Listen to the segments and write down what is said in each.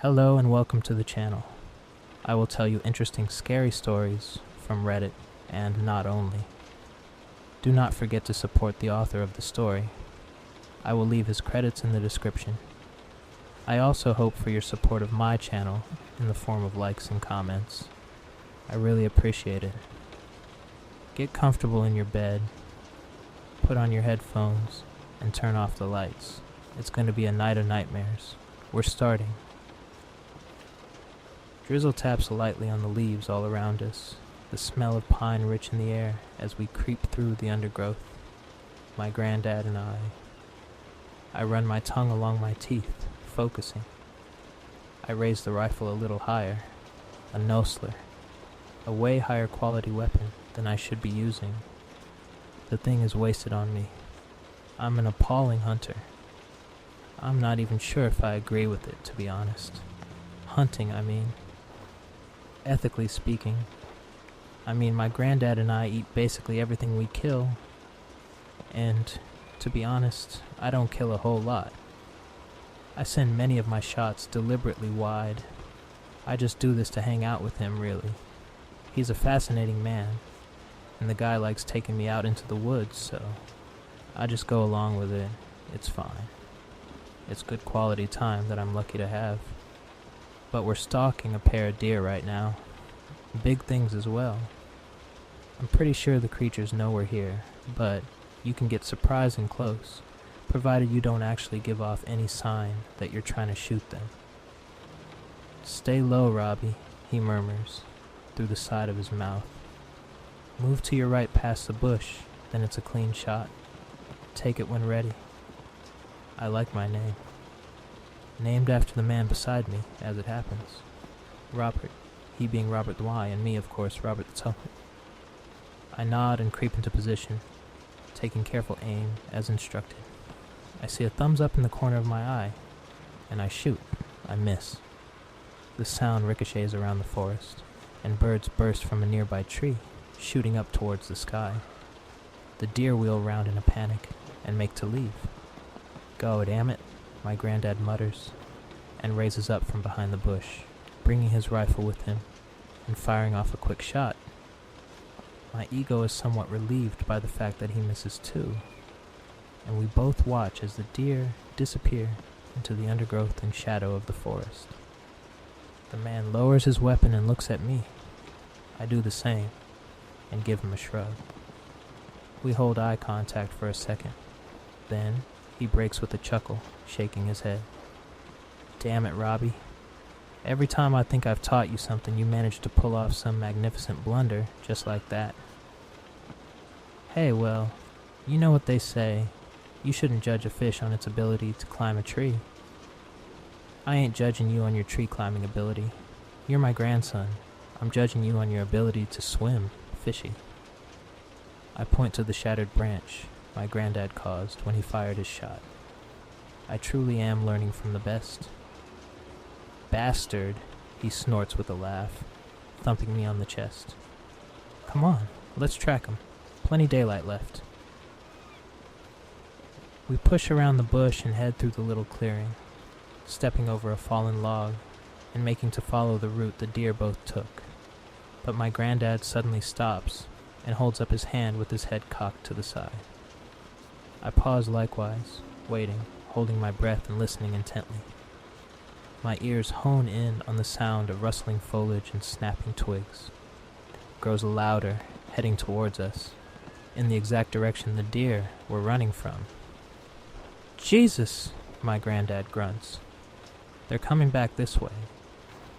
Hello and welcome to the channel. I will tell you interesting scary stories from Reddit and not only. Do not forget to support the author of the story. I will leave his credits in the description. I also hope for your support of my channel in the form of likes and comments. I really appreciate it. Get comfortable in your bed, put on your headphones, and turn off the lights. It's going to be a night of nightmares. We're starting. Drizzle taps lightly on the leaves all around us, the smell of pine rich in the air as we creep through the undergrowth. My granddad and I. I run my tongue along my teeth, focusing. I raise the rifle a little higher, a Nosler, a way higher quality weapon than I should be using. The thing is wasted on me. I'm an appalling hunter. I'm not even sure if I agree with it, to be honest. Hunting, I mean. Ethically speaking, my granddad and I eat basically everything we kill, and to be honest, I don't kill a whole lot. I send many of my shots deliberately wide. I just do this to hang out with him, really. He's a fascinating man, and the guy likes taking me out into the woods, so I just go along with it. It's fine. It's good quality time that I'm lucky to have. But we're stalking a pair of deer right now. Big things as well. I'm pretty sure the creatures know we're here, but you can get surprising close, provided you don't actually give off any sign that you're trying to shoot them. Stay low, Robbie, he murmurs, through the side of his mouth. Move to your right past the bush, then it's a clean shot. Take it when ready. I like my name. Named after the man beside me, as it happens. Robert, he being Robert the Y, and me, of course, Robert the Tumbler. I nod and creep into position, taking careful aim, as instructed. I see a thumbs up in the corner of my eye, and I shoot. I miss. The sound ricochets around the forest, and birds burst from a nearby tree, shooting up towards the sky. The deer wheel round in a panic, and make to leave. Go, damn it, my granddad mutters, and raises up from behind the bush, bringing his rifle with him, and firing off a quick shot. My ego is somewhat relieved by the fact that he misses too, and we both watch as the deer disappear into the undergrowth and shadow of the forest. The man lowers his weapon and looks at me. I do the same, and give him a shrug. We hold eye contact for a second. Then, he breaks with a chuckle, shaking his head. Damn it, Robbie. Every time I think I've taught you something, you manage to pull off some magnificent blunder just like that. Hey, well, you know what they say. You shouldn't judge a fish on its ability to climb a tree. I ain't judging you on your tree climbing ability. You're my grandson. I'm judging you on your ability to swim, fishy. I point to the shattered branch my granddad caused when he fired his shot. I truly am learning from the best. Bastard, he snorts with a laugh, thumping me on the chest. Come on, let's track him. Plenty daylight left. We push around the bush and head through the little clearing, stepping over a fallen log and making to follow the route the deer both took. But my granddad suddenly stops and holds up his hand with his head cocked to the side. I pause likewise, waiting, holding my breath and listening intently. My ears hone in on the sound of rustling foliage and snapping twigs. It grows louder, heading towards us, in the exact direction the deer were running from. Jesus, my granddad grunts. They're coming back this way.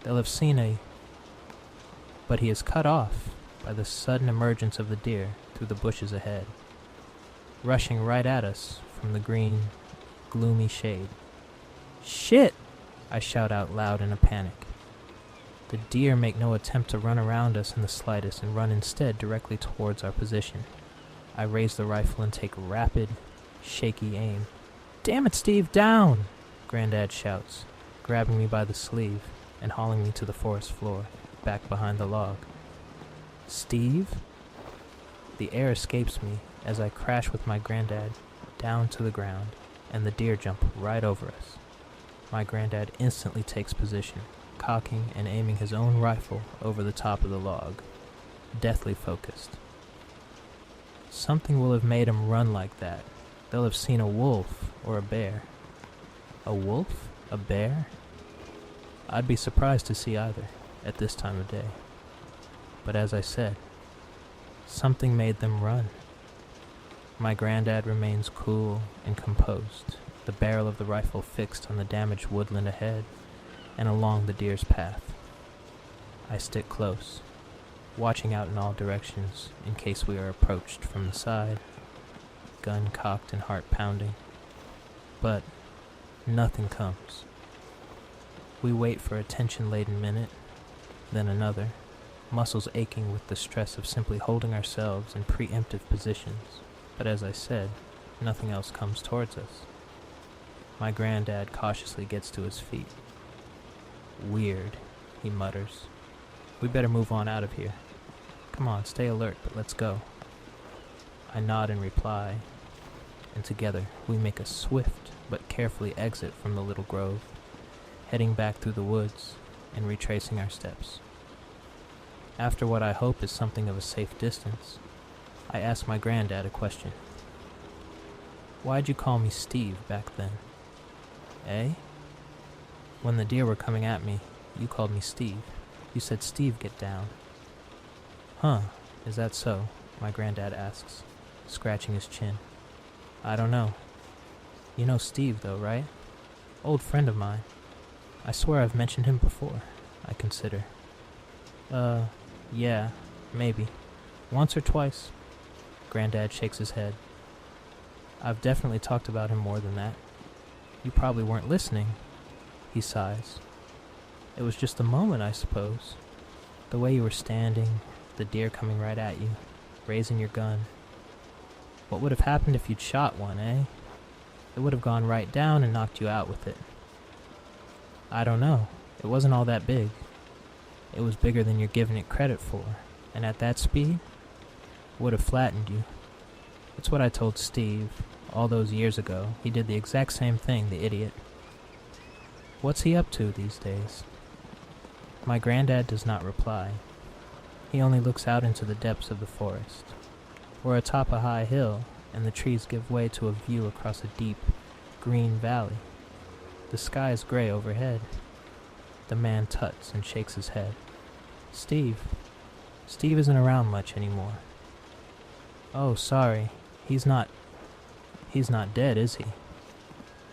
They'll have seen But he is cut off by the sudden emergence of the deer through the bushes ahead, rushing right at us from the green, gloomy shade. Shit! I shout out loud in a panic. The deer make no attempt to run around us in the slightest and run instead directly towards our position. I raise the rifle and take rapid, shaky aim. Damn it, Steve, down! Granddad shouts, grabbing me by the sleeve and hauling me to the forest floor, back behind the log. Steve? The air escapes me as I crash with my granddad down to the ground, and the deer jump right over us. My granddad instantly takes position, cocking and aiming his own rifle over the top of the log, deathly focused. Something will have made him run like that. They'll have seen a wolf or a bear. A wolf? A bear? I'd be surprised to see either at this time of day. But as I said, something made them run. My granddad remains cool and composed, the barrel of the rifle fixed on the damaged woodland ahead and along the deer's path. I stick close, watching out in all directions in case we are approached from the side, gun cocked and heart pounding. But nothing comes. We wait for a tension-laden minute, then another, muscles aching with the stress of simply holding ourselves in preemptive positions. But as I said, nothing else comes towards us. My granddad cautiously gets to his feet. Weird, he mutters. We better move on out of here. Come on, stay alert, but let's go. I nod in reply, and together we make a swift but carefully exit from the little grove, heading back through the woods and retracing our steps. After what I hope is something of a safe distance, I ask my granddad a question. Why'd you call me Steve back then? Eh? When the deer were coming at me, you called me Steve. You said, Steve, get down. Huh, is that so? My granddad asks, scratching his chin. I don't know. You know Steve, though, right? Old friend of mine. I swear I've mentioned him before, I consider. Yeah, maybe. Once or twice. Granddad shakes his head. I've definitely talked about him more than that. You probably weren't listening. He sighs. It was just a moment, I suppose. The way you were standing, the deer coming right at you, raising your gun. What would have happened if you'd shot one, eh? It would have gone right down and knocked you out with it. I don't know. It wasn't all that big. It was bigger than you're giving it credit for, and at that speed, it would have flattened you. It's what I told Steve all those years ago. He did the exact same thing, the idiot. What's he up to these days? My granddad does not reply. He only looks out into the depths of the forest. We're atop a high hill, and the trees give way to a view across a deep, green valley. The sky is gray overhead. The man tuts and shakes his head. Steve isn't around much anymore. Oh, sorry. He's not dead, is he?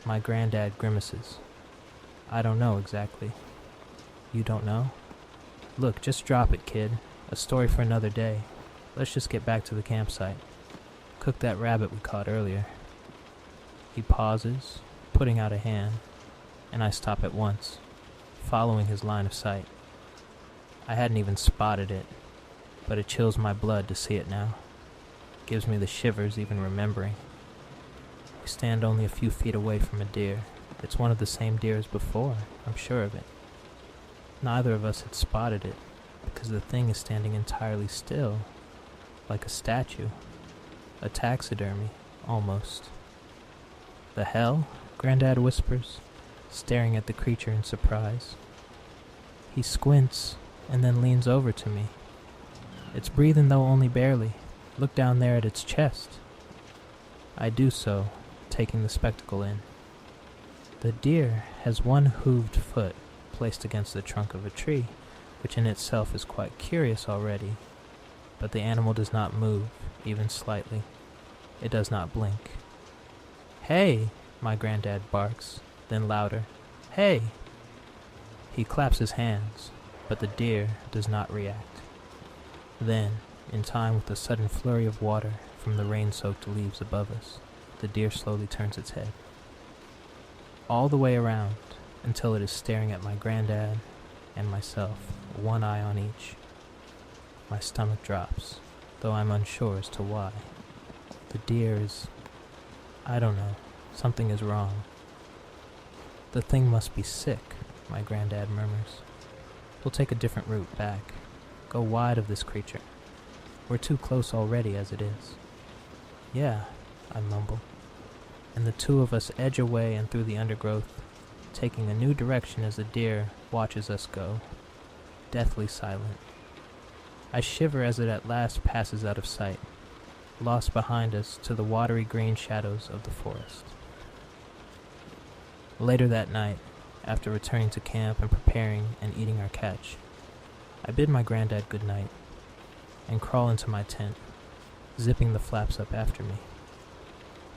My granddad grimaces. I don't know exactly. You don't know? Look, just drop it, kid. A story for another day. Let's just get back to the campsite. Cook that rabbit we caught earlier. He pauses, putting out a hand, and I stop at once, following his line of sight. I hadn't even spotted it, but it chills my blood to see it now. Gives me the shivers even remembering. We stand only a few feet away from a deer. It's one of the same deer as before, I'm sure of it. Neither of us had spotted it, because the thing is standing entirely still, like a statue. A taxidermy, almost. The hell? Granddad whispers, staring at the creature in surprise. He squints, and then leans over to me. It's breathing, though only barely. Look down there at its chest. I do so, taking the spectacle in. The deer has one hooved foot placed against the trunk of a tree, which in itself is quite curious already, but the animal does not move, even slightly. It does not blink. Hey, my granddad barks, then louder. Hey! He claps his hands, but the deer does not react. Then, in time with a sudden flurry of water from the rain-soaked leaves above us, the deer slowly turns its head. All the way around, until it is staring at my granddad and myself, one eye on each. My stomach drops, though I'm unsure as to why. The deer is... I don't know. Something is wrong. The thing must be sick, my granddad murmurs. We'll take a different route back. Go wide of this creature. We're too close already as it is. Yeah, I mumble. And the two of us edge away and through the undergrowth, taking a new direction as the deer watches us go, deathly silent. I shiver as it at last passes out of sight, lost behind us to the watery green shadows of the forest. Later that night, after returning to camp and preparing and eating our catch, I bid my granddad good night and crawl into my tent, zipping the flaps up after me.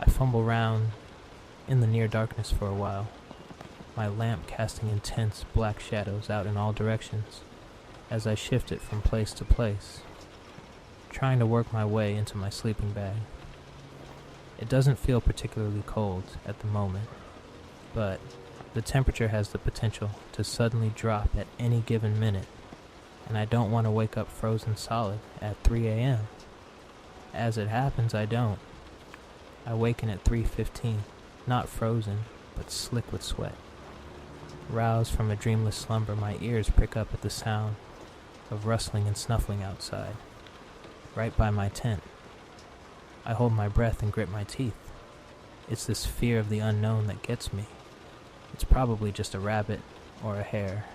I fumble round in the near darkness for a while, my lamp casting intense black shadows out in all directions as I shift it from place to place, trying to work my way into my sleeping bag. It doesn't feel particularly cold at the moment, but the temperature has the potential to suddenly drop at any given minute, and I don't want to wake up frozen solid at 3 a.m. As it happens, I don't. I waken at 3:15, not frozen, but slick with sweat. Roused from a dreamless slumber, my ears prick up at the sound of rustling and snuffling outside, right by my tent. I hold my breath and grit my teeth. It's this fear of the unknown that gets me. It's probably just a rabbit or a hare,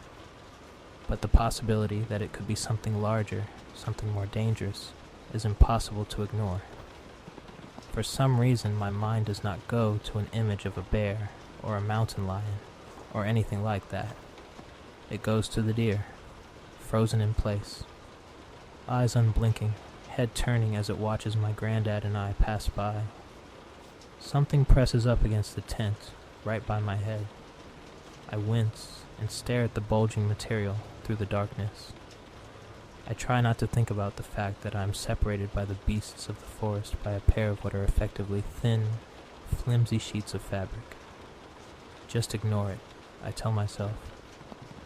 but the possibility that it could be something larger, something more dangerous, is impossible to ignore. For some reason, my mind does not go to an image of a bear or a mountain lion or anything like that. It goes to the deer, frozen in place, eyes unblinking, head turning as it watches my granddad and I pass by. Something presses up against the tent, right by my head. I wince and stare at the bulging material through the darkness. I try not to think about the fact that I am separated by the beasts of the forest by a pair of what are effectively thin, flimsy sheets of fabric. Just ignore it, I tell myself.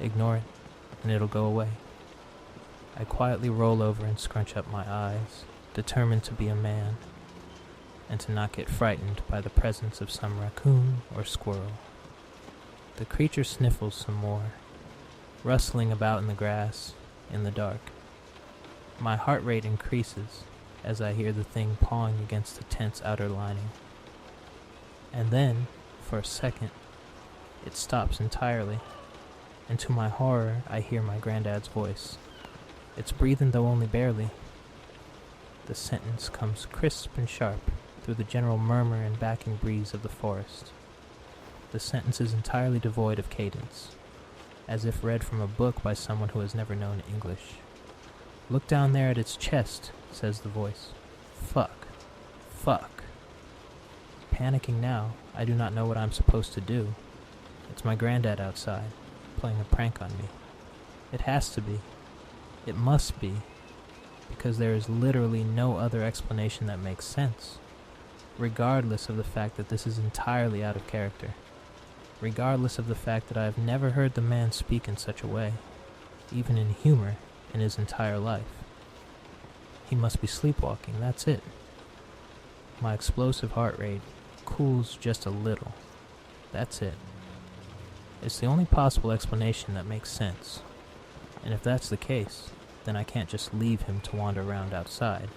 Ignore it, and it'll go away. I quietly roll over and scrunch up my eyes, determined to be a man, and to not get frightened by the presence of some raccoon or squirrel. The creature sniffles some more, rustling about in the grass, in the dark. My heart rate increases as I hear the thing pawing against the tent's outer lining. And then, for a second, it stops entirely, and to my horror, I hear my granddad's voice. It's breathing, though only barely. The sentence comes crisp and sharp through the general murmur and backing breeze of the forest. The sentence is entirely devoid of cadence, as if read from a book by someone who has never known English. "Look down there at its chest," says the voice. Fuck. Fuck. Panicking now, I do not know what I'm supposed to do. It's my granddad outside, playing a prank on me. It has to be. It must be, because there is literally no other explanation that makes sense, regardless of the fact that this is entirely out of character, regardless of the fact that I have never heard the man speak in such a way, even in humor, in his entire life. He must be sleepwalking, that's it. My explosive heart rate cools just a little. That's it. It's the only possible explanation that makes sense. And if that's the case, then I can't just leave him to wander around outside.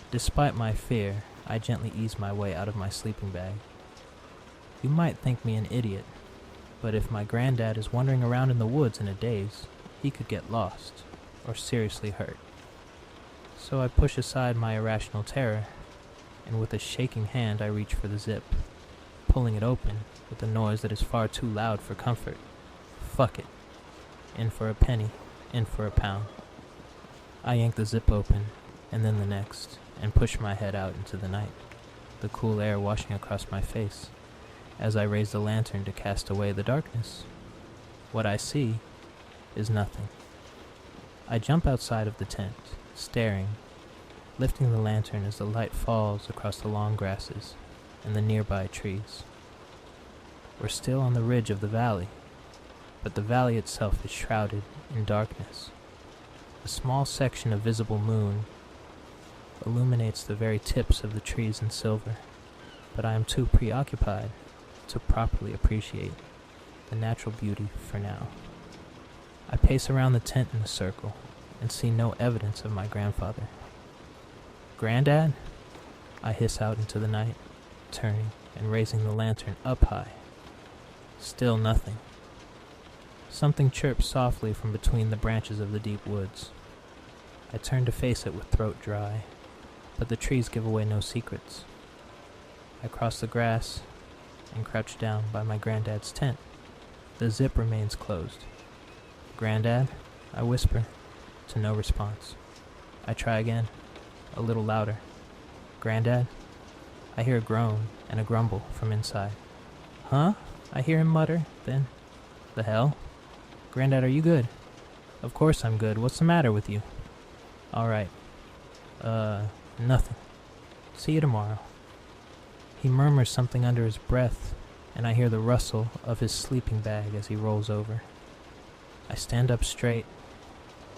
Despite my fear, I gently ease my way out of my sleeping bag. You might think me an idiot, but if my granddad is wandering around in the woods in a daze, he could get lost, or seriously hurt. So I push aside my irrational terror, and with a shaking hand I reach for the zip, pulling it open with a noise that is far too loud for comfort. Fuck it. In for a penny, in for a pound. I yank the zip open, and then the next, and push my head out into the night, the cool air washing across my face, as I raise the lantern to cast away the darkness. What I see is nothing. I jump outside of the tent, staring, lifting the lantern as the light falls across the long grasses and the nearby trees. We're still on the ridge of the valley, but the valley itself is shrouded in darkness. A small section of visible moon illuminates the very tips of the trees in silver, but I am too preoccupied to properly appreciate the natural beauty for now. I pace around the tent in a circle and see no evidence of my grandfather. "Granddad?" I hiss out into the night, turning and raising the lantern up high. Still nothing. Something chirps softly from between the branches of the deep woods. I turn to face it with throat dry, but the trees give away no secrets. I cross the grass and crouch down by my granddad's tent. The zip remains closed. "Granddad?" I whisper, to no response. I try again, a little louder. "Granddad?" I hear a groan and a grumble from inside. "Huh?" I hear him mutter, then, "The hell? Granddad, are you good?" "Of course I'm good. What's the matter with you?" "All right. Nothing. See you tomorrow." He murmurs something under his breath, and I hear the rustle of his sleeping bag as he rolls over. I stand up straight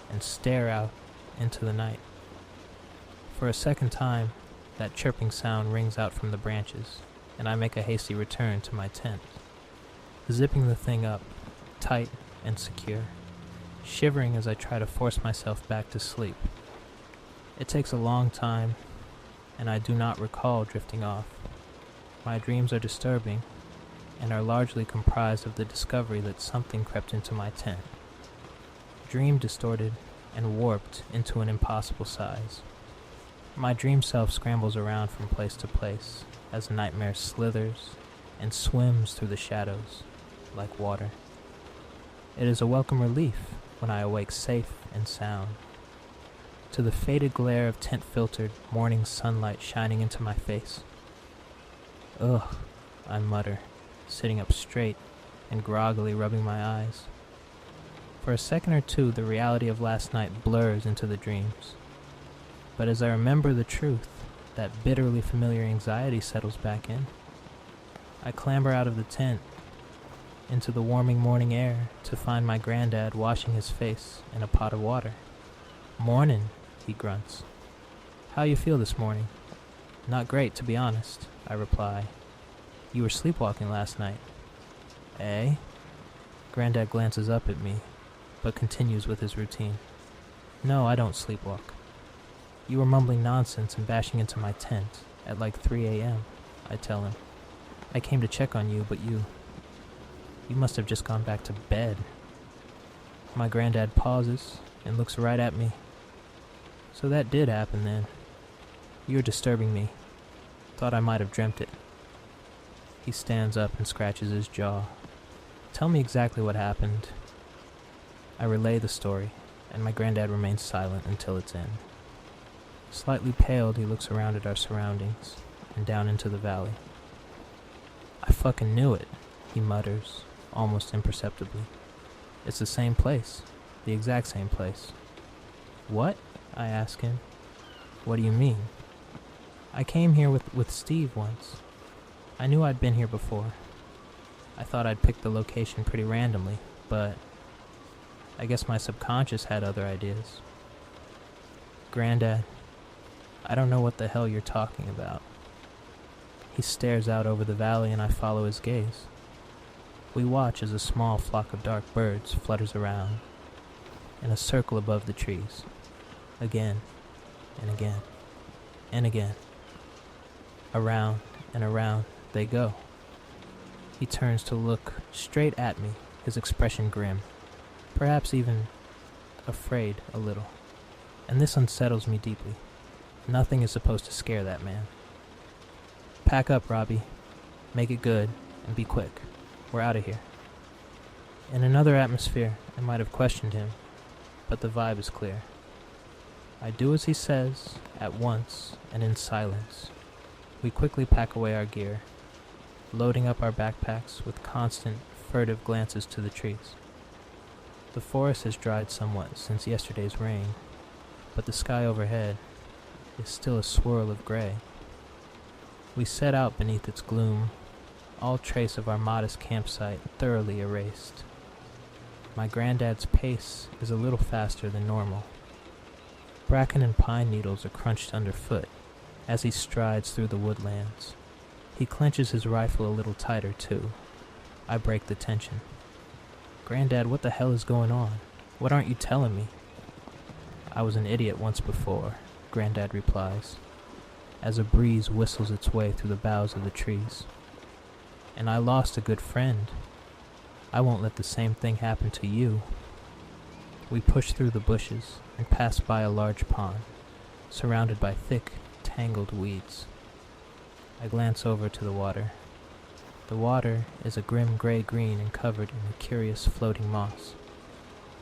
and stare out into the night. For a second time, that chirping sound rings out from the branches, and I make a hasty return to my tent, zipping the thing up, tight and secure, shivering as I try to force myself back to sleep. It takes a long time, and I do not recall drifting off. My dreams are disturbing, and are largely comprised of the discovery that something crept into my tent. Dream distorted and warped into an impossible size. My dream self scrambles around from place to place as the nightmare slithers and swims through the shadows like water. It is a welcome relief when I awake safe and sound, to the faded glare of tent-filtered morning sunlight shining into my face. "Ugh," I mutter, sitting up straight and groggily rubbing my eyes. For a second or two, the reality of last night blurs into the dreams. But as I remember the truth, that bitterly familiar anxiety settles back in. I clamber out of the tent into the warming morning air to find my granddad washing his face in a pot of water. "Mornin'," he grunts. "How you feel this morning?" "Not great, to be honest," I reply. "You were sleepwalking last night." "Eh?" Granddad glances up at me, but continues with his routine. "No, I don't sleepwalk. You were mumbling nonsense and bashing into my tent at like 3 a.m., I tell him. "I came to check on you, but you must have just gone back to bed." My granddad pauses and looks right at me. "So that did happen then. You're disturbing me. Thought I might have dreamt it." He stands up and scratches his jaw. "Tell me exactly what happened." I relay the story, and my granddad remains silent until its end. Slightly paled, he looks around at our surroundings and down into the valley. "I fucking knew it," he mutters, almost imperceptibly. "It's the same place. The exact same place." "What?" I ask him. "What do you mean?" "I came here with Steve once. I knew I'd been here before. I thought I'd picked the location pretty randomly, but I guess my subconscious had other ideas." "Granddad, I don't know what the hell you're talking about." He stares out over the valley and I follow his gaze. We watch as a small flock of dark birds flutters around in a circle above the trees, again and again and again. Around and around they go. He turns to look straight at me, his expression grim, perhaps even afraid a little, and this unsettles me deeply. Nothing is supposed to scare that man. "Pack up, Robbie. Make it good, and be quick. We're out of here." In another atmosphere, I might have questioned him, but the vibe is clear. I do as he says, at once, and in silence. We quickly pack away our gear, loading up our backpacks with constant, furtive glances to the trees. The forest has dried somewhat since yesterday's rain, but the sky overhead is still a swirl of gray. We set out beneath its gloom, all trace of our modest campsite thoroughly erased. My granddad's pace is a little faster than normal. Bracken and pine needles are crunched underfoot as he strides through the woodlands. He clenches his rifle a little tighter, too. I break the tension. "Granddad, what the hell is going on? What aren't you telling me?" "I was an idiot once before," Granddad replies, as a breeze whistles its way through the boughs of the trees. "And I lost a good friend. I won't let the same thing happen to you. We push through the bushes and pass by a large pond, surrounded by thick, tangled weeds. I glance over to the water. The water is a grim gray-green and covered in a curious floating moss.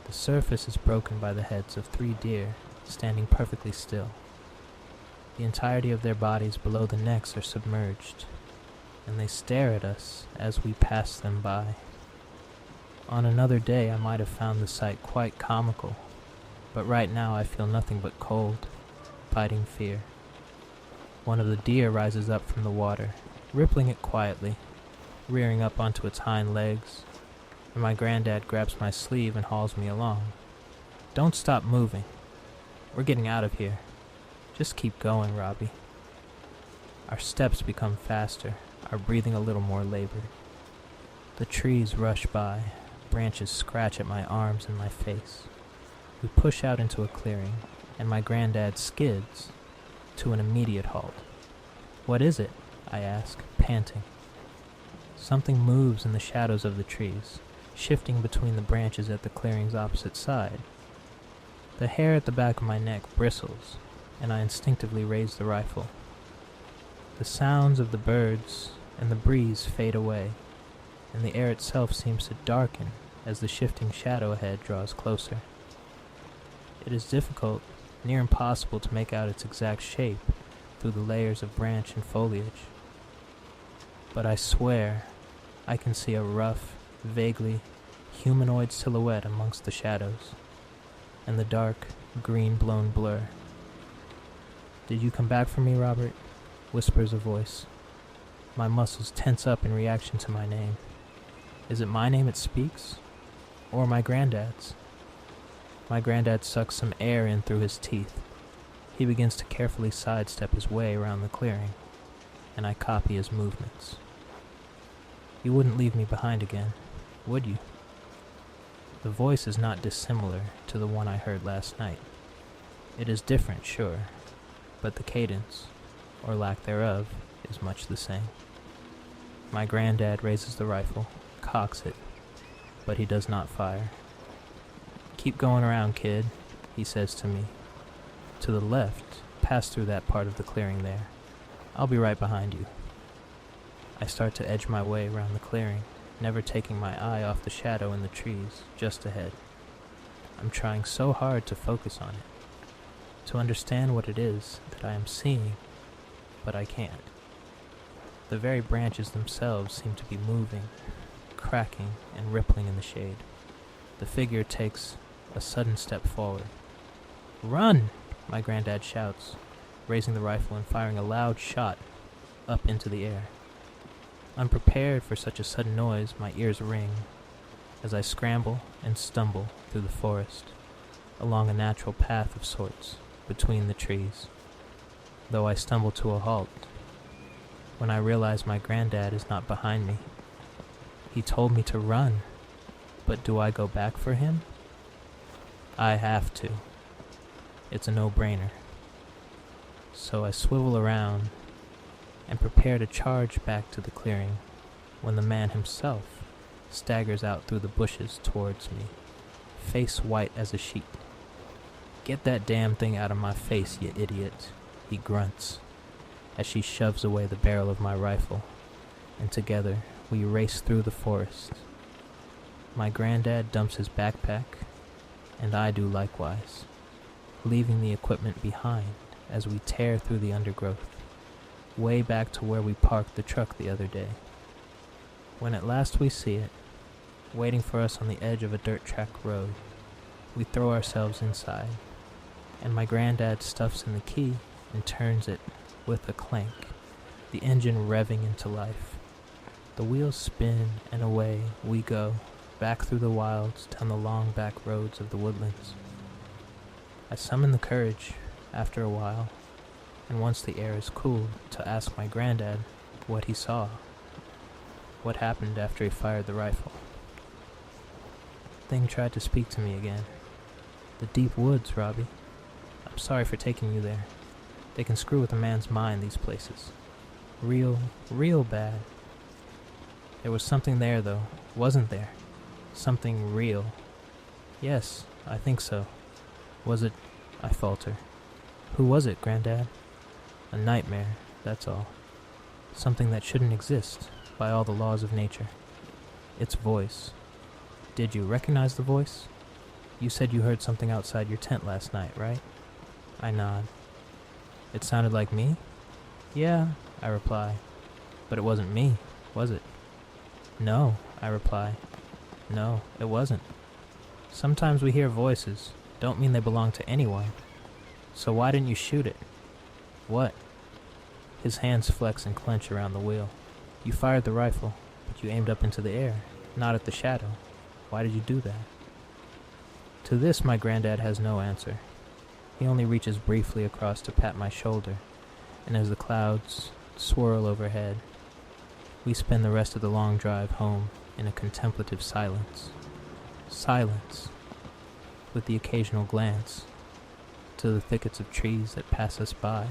The surface is broken by the heads of 3 deer standing perfectly still. The entirety of their bodies below the necks are submerged, and they stare at us as we pass them by. On another day I might have found the sight quite comical, but right now I feel nothing but cold, biting fear. One of the deer rises up from the water, rippling it quietly, rearing up onto its hind legs, and my granddad grabs my sleeve and hauls me along. Don't stop moving. We're getting out of here. Just keep going, Robbie. Our steps become faster, our breathing a little more labored. The trees rush by, branches scratch at my arms and my face. We push out into a clearing, and my granddad skids to an immediate halt. What is it? I ask, panting. Something moves in the shadows of the trees, shifting between the branches at the clearing's opposite side. The hair at the back of my neck bristles, and I instinctively raise the rifle. The sounds of the birds and the breeze fade away, and the air itself seems to darken as the shifting shadow ahead draws closer. It is difficult, near impossible, to make out its exact shape through the layers of branch and foliage. But I swear I can see a rough, vaguely humanoid silhouette amongst the shadows, and the dark, green-blown blur. "Did you come back for me, Robert?" whispers a voice. My muscles tense up in reaction to my name. Is it my name it speaks? Or my granddad's? My granddad sucks some air in through his teeth. He begins to carefully sidestep his way around the clearing, and I copy his movements. You wouldn't leave me behind again, would you? The voice is not dissimilar to the one I heard last night. It is different, sure, but the cadence, or lack thereof, is much the same. My granddad raises the rifle, cocks it, but he does not fire. "Keep going around, kid," he says to me. "To the left, pass through that part of the clearing there. I'll be right behind you." I start to edge my way around the clearing, never taking my eye off the shadow in the trees just ahead. I'm trying so hard to focus on it, to understand what it is that I am seeing, but I can't. The very branches themselves seem to be moving, cracking and rippling in the shade. The figure takes a sudden step forward. "Run!" my granddad shouts, raising the rifle and firing a loud shot up into the air. Unprepared for such a sudden noise, my ears ring as I scramble and stumble through the forest, along a natural path of sorts between the trees, though I stumble to a halt when I realize my granddad is not behind me. He told me to run, but do I go back for him? I have to. It's a no-brainer. So I swivel around and prepare to charge back to the clearing when the man himself staggers out through the bushes towards me, face white as a sheet. "Get that damn thing out of my face, you idiot," he grunts as she shoves away the barrel of my rifle, and together we race through the forest. My granddad dumps his backpack, and I do likewise, leaving the equipment behind as we tear through the undergrowth, way back to where we parked the truck the other day. When at last we see it, waiting for us on the edge of a dirt track road, we throw ourselves inside, and my granddad stuffs in the key and turns it with a clank, the engine revving into life. The wheels spin, and away we go, back through the wilds, down the long back roads of the woodlands. I summon the courage, after a while, and once the air is cooled, to ask my granddad what he saw, what happened after he fired the rifle. The thing tried to speak to me again. The deep woods, Robbie. I'm sorry for taking you there. They can screw with a man's mind, these places. Real bad. There was something there, though, wasn't there? Something real. Yes, I think so. Was it? I falter. Who was it, Granddad? A nightmare, that's all. Something that shouldn't exist by all the laws of nature. Its voice. Did you recognize the voice? You said you heard something outside your tent last night, right? I nod. It sounded like me? Yeah, I reply. But it wasn't me, was it? No, I reply. No, it wasn't. Sometimes we hear voices, don't mean they belong to anyone. So why didn't you shoot it? What? His hands flex and clench around the wheel. You fired the rifle, but you aimed up into the air, not at the shadow. Why did you do that? To this, my granddad has no answer. He only reaches briefly across to pat my shoulder, and as the clouds swirl overhead, we spend the rest of the long drive home in a contemplative silence. Silence, with the occasional glance to the thickets of trees that pass us by